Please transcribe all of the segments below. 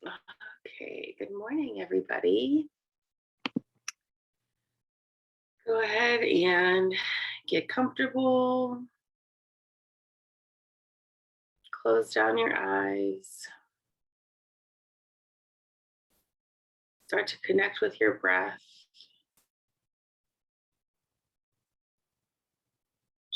Okay, good morning, everybody. Go ahead and get comfortable. Close down your eyes. Start to connect with your breath.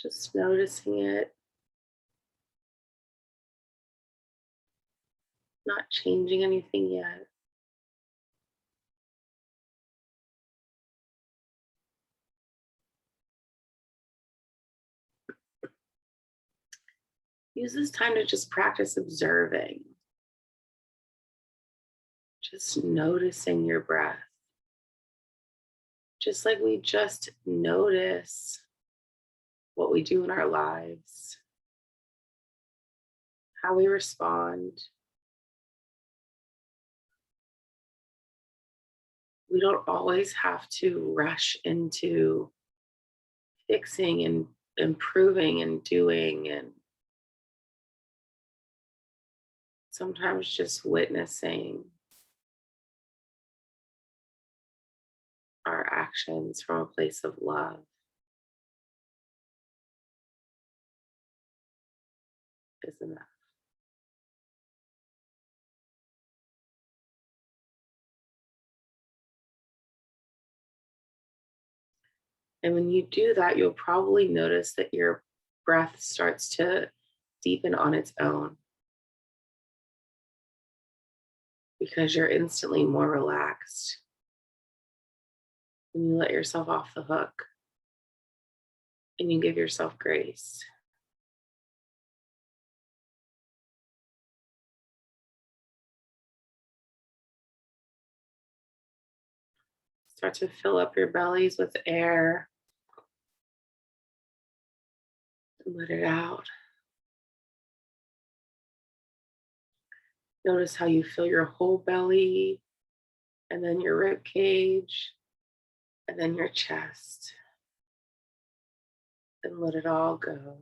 Just noticing it, not changing anything yet. Use this time to just practice observing, just noticing your breath. Just like we just notice what we do in our lives, how we respond. We don't always have to rush into fixing and improving and doing, and sometimes just witnessing our actions from a place of love is enough. And when you do that, you'll probably notice that your breath starts to deepen on its own because you're instantly more relaxed when you let yourself off the hook and you give yourself grace. Start to fill up your bellies with air and let it out. Notice how you fill your whole belly and then your rib cage and then your chest, and let it all go.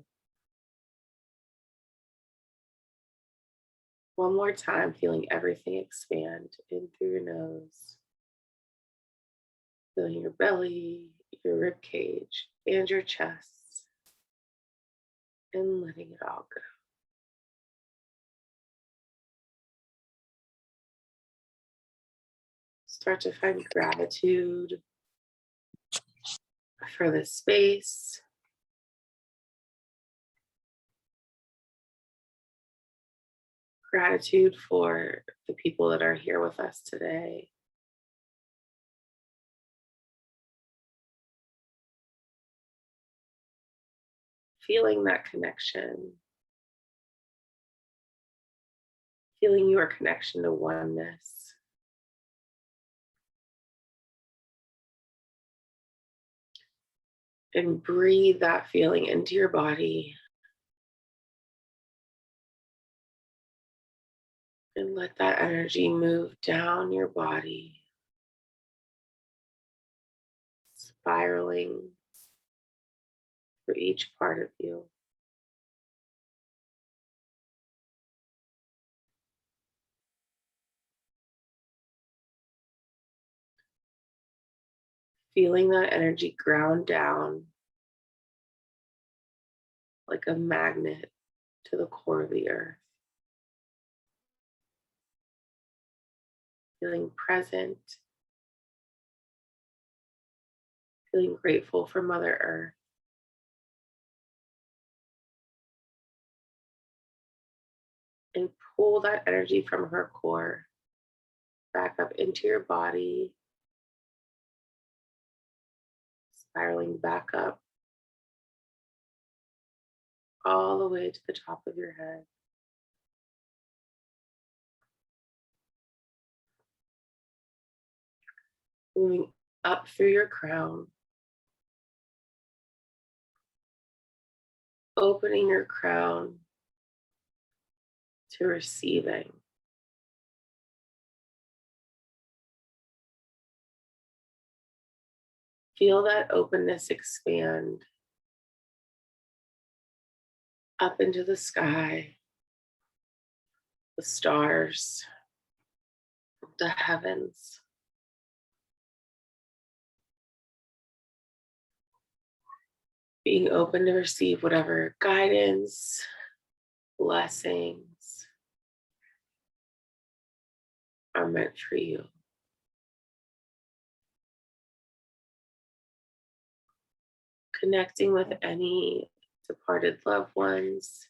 One more time, feeling everything expand in through your nose, feeling your belly, your rib cage, and your chest, and letting it all go. Start to find gratitude for this space. Gratitude for the people that are here with us today. Feeling that connection, feeling your connection to oneness. And breathe that feeling into your body. And let that energy move down your body, spiraling for each part of you. Feeling that energy ground down like a magnet to the core of the earth. Feeling present, feeling grateful for Mother Earth. And pull that energy from her core back up into your body, spiraling back up all the way to the top of your head. Moving up through your crown, opening your crown to receiving. Feel that openness expand up into the sky, the stars, the heavens. Being open to receive whatever guidance, blessings are meant for you. Connecting with any departed loved ones,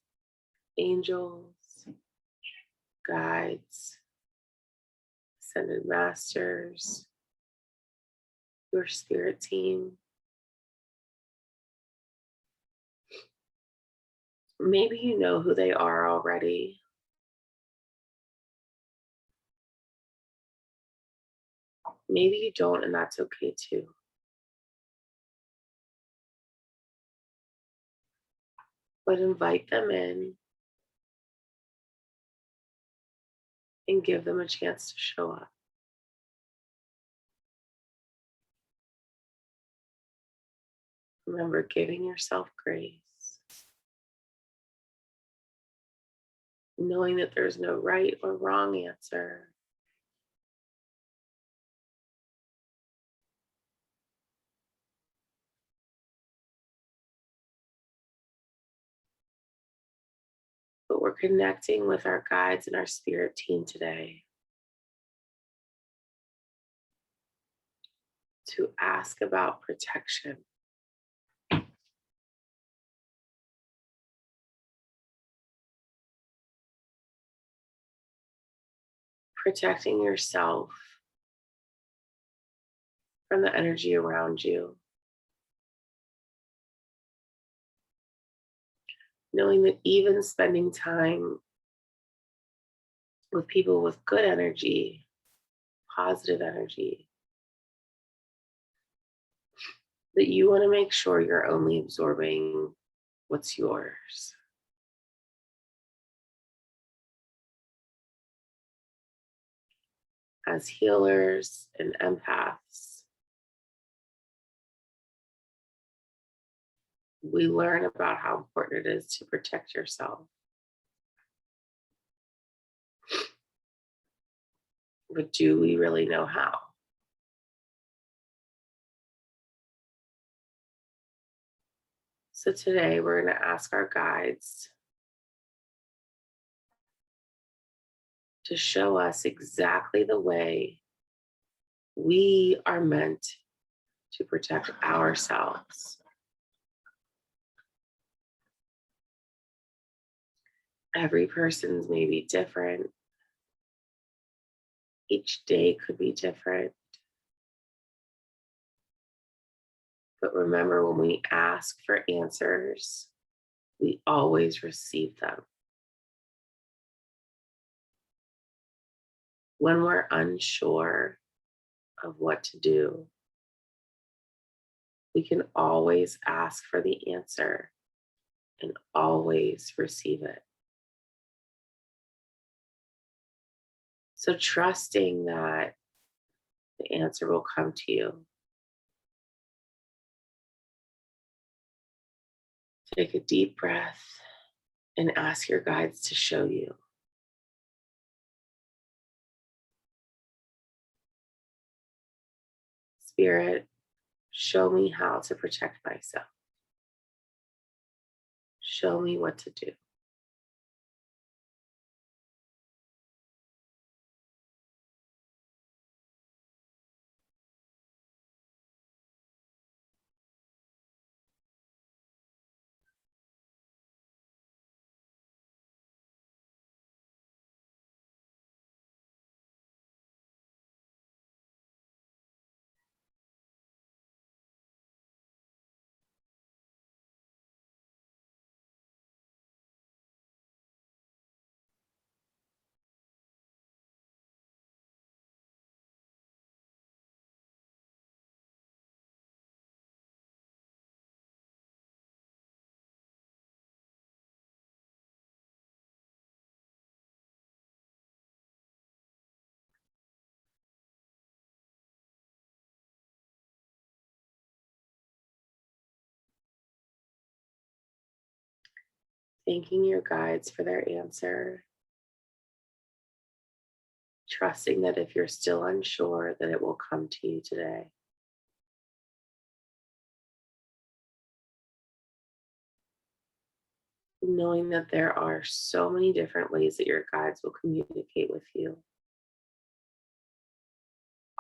angels, guides, ascended masters, your spirit team. Maybe you know who they are already. Maybe you don't, and that's okay too. But invite them in and give them a chance to show up. Remember, giving yourself grace, knowing that there's no right or wrong answer. But we're connecting with our guides and our spirit team today to ask about protection. Protecting yourself from the energy around you. Knowing that even spending time with people with good energy, positive energy, that you want to make sure you're only absorbing what's yours. As healers and empaths, we learn about how important it is to protect yourself. But do we really know how? So today we're going to ask our guides to show us exactly the way we are meant to protect ourselves. Every person's may be different. Each day could be different. But remember, when we ask for answers, we always receive them. When we're unsure of what to do, we can always ask for the answer and always receive it. So trusting that the answer will come to you. Take a deep breath and ask your guides to show you. Spirit, show me how to protect myself. Show me what to do. Thanking your guides for their answer. trusting that if you're still unsure, that it will come to you today. Knowing that there are so many different ways that your guides will communicate with you.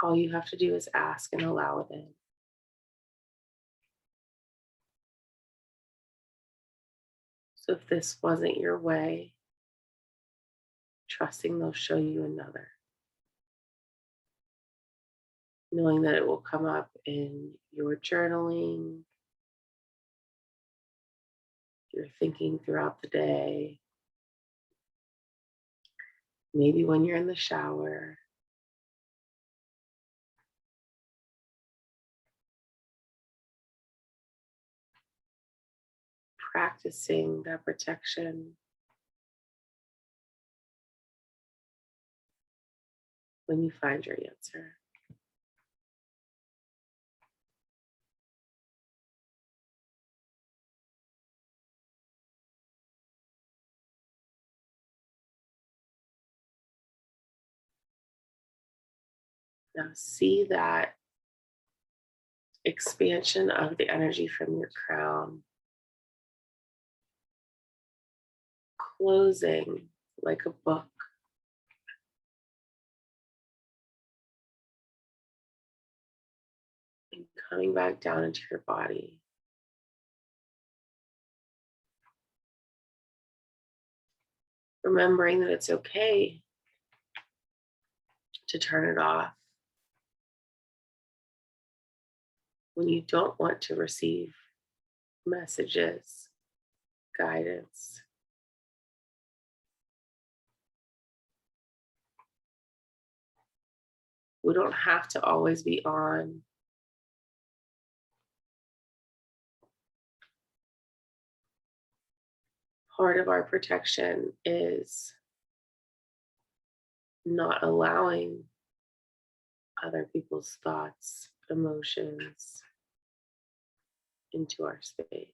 All you have to do is ask and allow it in. So if this wasn't your way, trusting they'll show you another. Knowing that it will come up in your journaling, your thinking throughout the day, maybe when you're in the shower. Practicing that protection when you find your answer. Now see that expansion of the energy from your crown closing like a book, and coming back down into your body. Remembering that it's okay to turn it off when you don't want to receive messages, guidance. We don't have to always be on. Part of our protection is not allowing other people's thoughts, emotions into our space.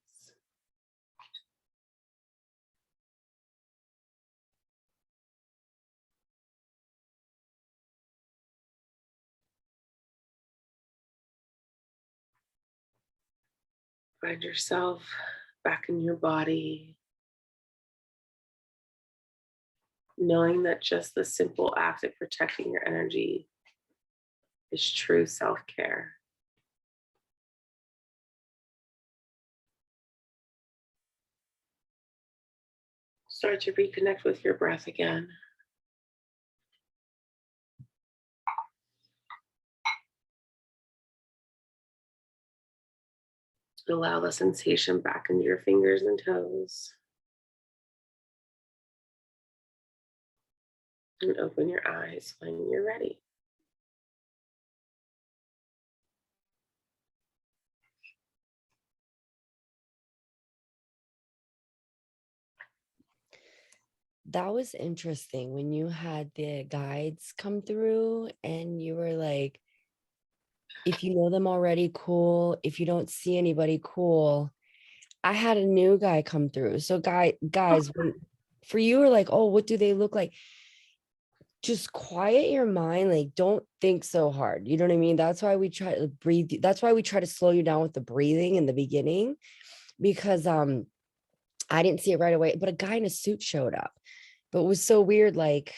Find yourself back in your body, knowing that just the simple act of protecting your energy is true self-care. Start to reconnect with your breath again. Allow the sensation back into your fingers and toes. And open your eyes when you're ready. That was interesting when you had the guides come through and you were like, if you know them already, cool. If you don't see anybody, cool. I had a new guy come through. So guys, for you are like, oh, what do they look like? Just quiet your mind. Like, don't think so hard. You know what I mean? That's why we try to breathe. That's why we try to slow you down with the breathing in the beginning, because I didn't see it right away, but a guy in a suit showed up. But it was so weird. Like,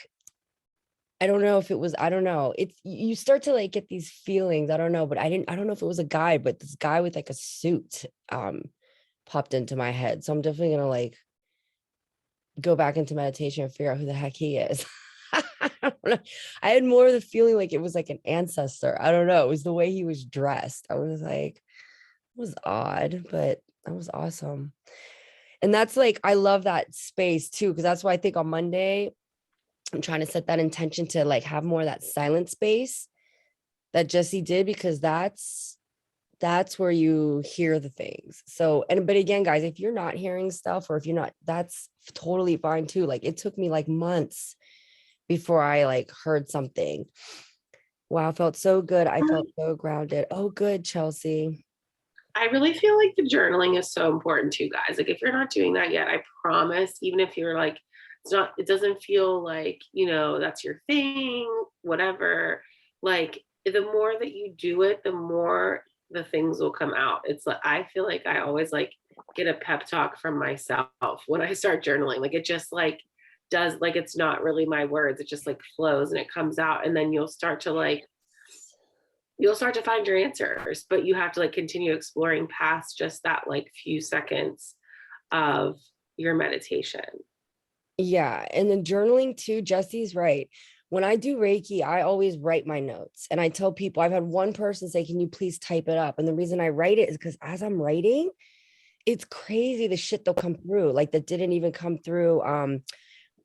I don't know if it was, I don't know. It's, you start to like get these feelings. I don't know, but I don't know if it was a guy, but this guy with like a suit popped into my head. So I'm definitely gonna like go back into meditation and figure out who the heck he is. I don't know. I had more of the feeling like it was like an ancestor. I don't know. It was the way he was dressed. I was like, it was odd, but that was awesome. And that's like, I love that space too, because that's why I think on Monday, I'm trying to set that intention to like have more of that silent space that Jessi did, because that's where you hear the things. So, and but again, guys, if you're not hearing stuff, or if you're not, that's totally fine too. Like it took me like months before I like heard something. Wow, felt so good. I felt so grounded. Oh, good, Chelsea. I really feel like the journaling is so important too, guys. Like if you're not doing that yet, I promise, even if you're like it doesn't feel like, that's your thing, whatever. Like the more that you do it, the more the things will come out. It's like, I feel like I always like get a pep talk from myself when I start journaling. Like it just like does, like, it's not really my words. It just like flows and it comes out. And then you'll start to find your answers, but you have to like continue exploring past just that like few seconds of your meditation. Yeah. And then journaling too, Jesse's right. When I do Reiki, I always write my notes and I tell people, I've had one person say, can you please type it up? And the reason I write it is because as I'm writing, it's crazy the shit that'll come through, like that didn't even come through.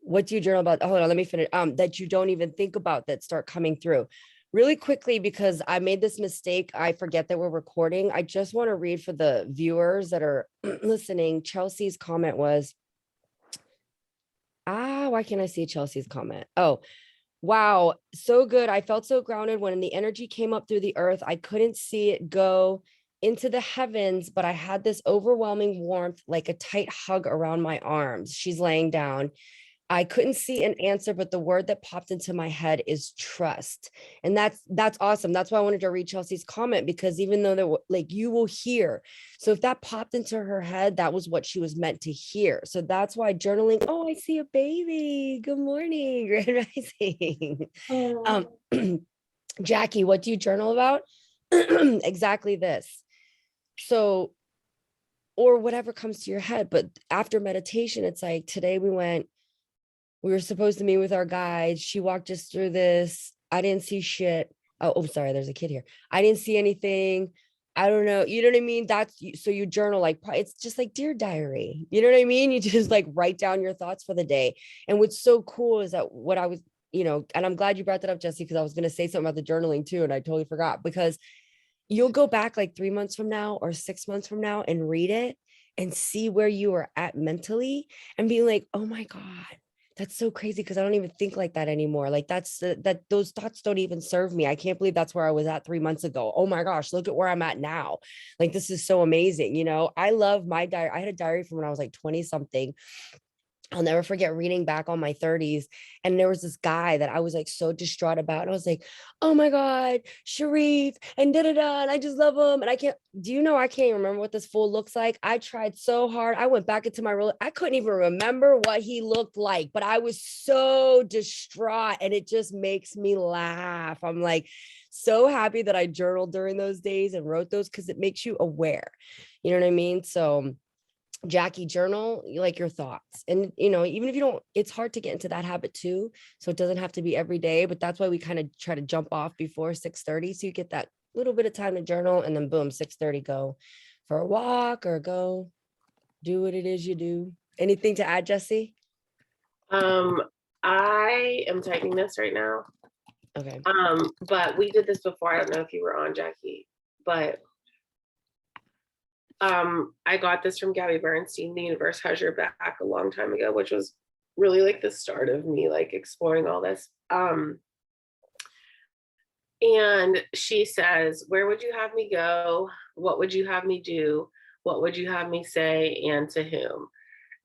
What do you journal about? Hold on, let me finish. That you don't even think about that start coming through. Really quickly, because I made this mistake. I forget that we're recording. I just want to read for the viewers that are listening. Chelsea's comment was, why can't I see Chelsea's comment? Oh, wow, so good. I felt so grounded when the energy came up through the earth. I couldn't see it go into the heavens, but I had this overwhelming warmth, like a tight hug around my arms. She's laying down. I couldn't see an answer, but the word that popped into my head is trust. And that's awesome. That's why I wanted to read Chelsea's comment, because even though there like you will hear. So if that popped into her head, that was what she was meant to hear. So that's why journaling, oh, I see a baby. Good morning, Grand Rising. Um, Jackie, what do you journal about? Exactly this. So, or whatever comes to your head. But after meditation, it's like today we were supposed to meet with our guide. She walked us through this. I didn't see shit. Oh, sorry. There's a kid here. I didn't see anything. I don't know. You know what I mean? So you journal, like, it's just like dear diary. You know what I mean? You just like write down your thoughts for the day. And what's so cool is that what I was, and I'm glad you brought that up, Jessie, because I was going to say something about the journaling too. And I totally forgot, because you'll go back like 3 months from now or 6 months from now and read it and see where you were at mentally and be like, oh my God, that's so crazy, because I don't even think like that anymore. Like that those thoughts don't even serve me. I can't believe that's where I was at 3 months ago. Oh my gosh, look at where I'm at now. Like this is so amazing. I love my diary. I had a diary from when I was like 20 something. I'll never forget reading back on my 30s. And there was this guy that I was like so distraught about. And I was like, oh my God, Sharif and da-da-da. And I just love him. And I can't even remember what this fool looks like. I tried so hard. I went back into my role. I couldn't even remember what he looked like, but I was so distraught. And it just makes me laugh. I'm like so happy that I journaled during those days and wrote those, because it makes you aware. You know what I mean? So Jackie, journal like your thoughts. And even if you don't, it's hard to get into that habit too. So it doesn't have to be every day, but that's why we kind of try to jump off before 6:30. So you get that little bit of time to journal, and then boom, 6:30, go for a walk or go do what it is you do. Anything to add, Jessie? I am typing this right now. Okay. But we did this before. I don't know if you were on, Jackie, but I got this from Gabby Bernstein, The Universe Has Your Back, a long time ago, which was really like the start of me like exploring all this. And she says, where would you have me go? What would you have me do? What would you have me say, and to whom?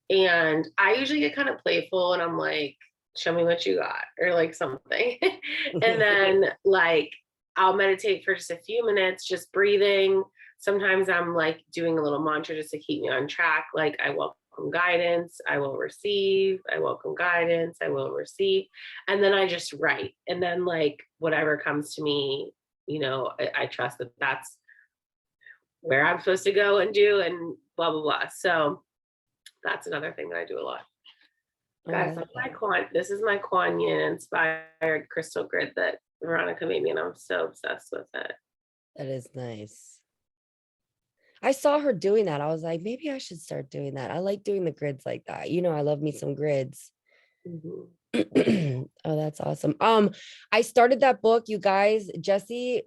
And I usually get kind of playful and I'm like, show me what you got, or like something. And then like I'll meditate for just a few minutes, just breathing. Sometimes I'm like doing a little mantra just to keep me on track. Like, I welcome guidance, I will receive, I welcome guidance, I will receive. And then I just write. And then like whatever comes to me, I trust that that's where I'm supposed to go and do, and blah, blah, blah. So that's another thing that I do a lot. Guys, this is my Kuan Yin inspired crystal grid that Veronica made me, and I'm so obsessed with it. That is nice. I saw her doing that. I was like, maybe I should start doing that. I like doing the grids like that. I love me some grids. Mm-hmm. Oh, that's awesome. I started that book, you guys. Jessie,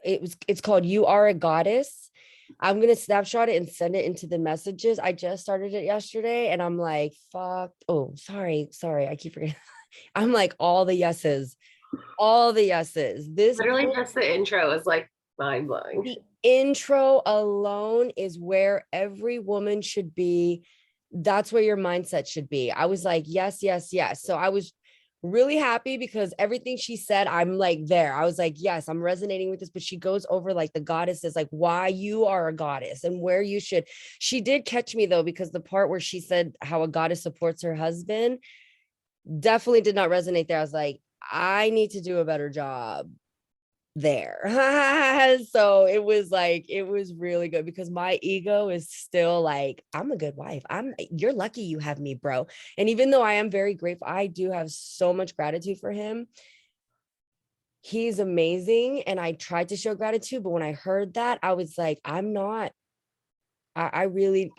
it's called You Are a Goddess. I'm gonna snapshot it and send it into the messages. I just started it yesterday, and I'm like, fuck. Oh, sorry. I keep forgetting. I'm like, all the yeses. This literally book, just the intro is like mind blowing. The intro alone is where every woman should be that's where your mindset should be. I was like, yes, yes, yes. So I was really happy because everything she said, I'm like there. I was like, yes, I'm resonating with this. But she goes over like the goddesses, like why you are a goddess and where you should. She did catch me though, because the part where she said how a goddess supports her husband definitely did not resonate there. I was like, I need to do a better job there. So it was like, it was really good because my ego is still like, I'm a good wife. You're lucky you have me, bro. And even though I am very grateful, I do have so much gratitude for him. He's amazing. And I tried to show gratitude, but when I heard that, I was like, I'm not. I'm really,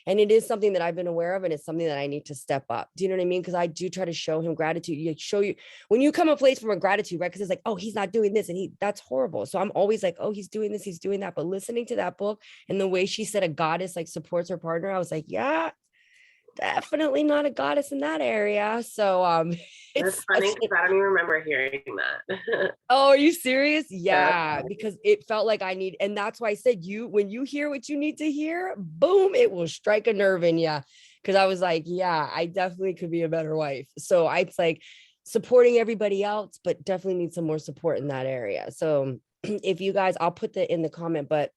and it is something that I've been aware of, and it's something that I need to step up. Do you know what I mean? Because I do try to show him gratitude. You show you when you come a place from a gratitude, right? Because it's like, oh, he's not doing this, and that's horrible. So I'm always like, oh, he's doing this, he's doing that. But listening to that book and the way she said a goddess like supports her partner, I was like, yeah, definitely not a goddess in that area. So That's it's funny such because I don't even remember hearing that. Oh, are you serious? That's Yeah, funny. because it felt like I need, and that's why I said when you hear what you need to hear, boom, it will strike a nerve in you. Because I was like, yeah, I definitely could be a better wife. So it's like supporting everybody else, but definitely need some more support in that area. So if you guys, I'll put that in the comment, but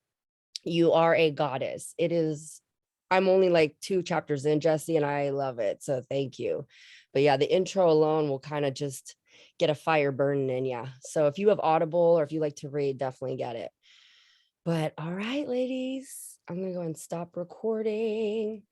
you are a goddess. It is, I'm only like 2 chapters in, Jessi, and I love it. So thank you. But yeah, the intro alone will kind of just get a fire burning in you. So if you have Audible or if you like to read, definitely get it. But all right, ladies, I'm going to go and stop recording.